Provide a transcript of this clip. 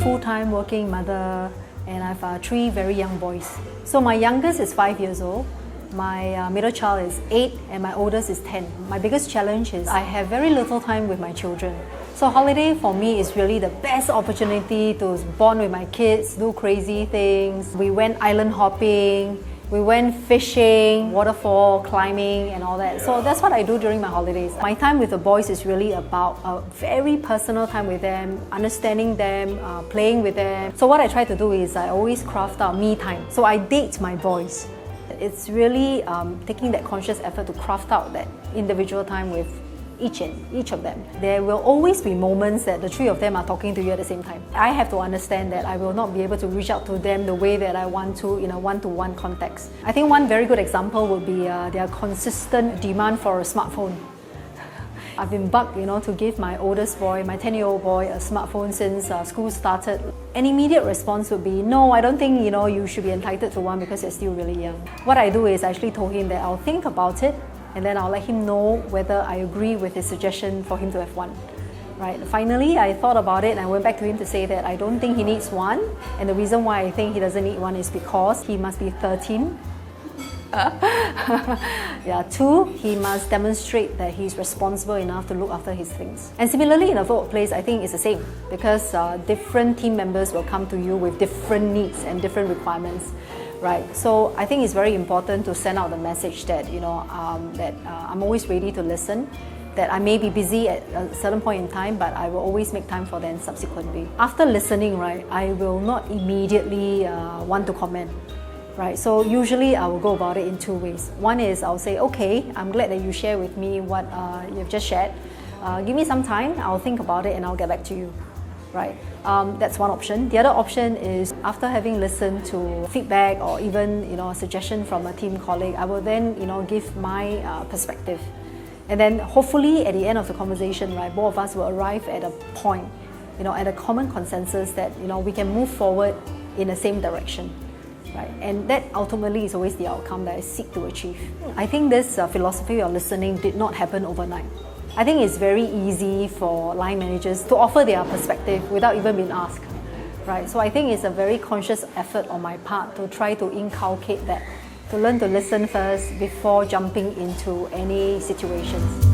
full-time working mother and I have 3 very young boys. So my youngest is 5 years old, my middle child is 8 and my oldest is 10. My biggest challenge is I have very little time with my children. So holiday for me is really the best opportunity to bond with my kids, do crazy things. We went island hopping, we went fishing, waterfall, climbing and all that. So that's what I do during my holidays. My time with the boys is really about a very personal time with them, understanding them, playing with them. So what I try to do is I always craft out me time. So I date my boys. It's really taking that conscious effort to craft out that individual time with each of them. There will always be moments that the 3 of them are talking to you at the same time. I have to understand that I will not be able to reach out to them the way that I want to in a one-to-one context. I think one very good example would be their consistent demand for a smartphone. I've been bugged, to give my oldest boy, my 10-year-old boy, a smartphone since school started. An immediate response would be, no, I don't think you should be entitled to one because you're still really young. What I do is I actually told him that I'll think about it and then I'll let him know whether I agree with his suggestion for him to have one. Right. Finally, I thought about it and I went back to him to say that I don't think he needs one, and the reason why I think he doesn't need one is because he must be 13. 2, he must demonstrate that he's responsible enough to look after his things. And similarly in a workplace, I think it's the same because different team members will come to you with different needs and different requirements. Right, so I think it's very important to send out the message that I'm always ready to listen, that I may be busy at a certain point in time, but I will always make time for them subsequently. After listening, right, I will not immediately want to comment. Right, so usually I will go about it in 2 ways. One is I'll say, okay, I'm glad that you share with me what you've just shared. Give me some time, I'll think about it and I'll get back to you. Right, that's one option. The other option is after having listened to feedback or even a suggestion from a team colleague, I will then give my perspective, and then hopefully at the end of the conversation, right, both of us will arrive at a point, at a common consensus that we can move forward in the same direction. Right, and that ultimately is always the outcome that I seek to achieve. I think this philosophy of listening did not happen overnight. I think it's very easy for line managers to offer their perspective without even being asked. Right, so I think it's a very conscious effort on my part to try to inculcate that, to learn to listen first before jumping into any situations.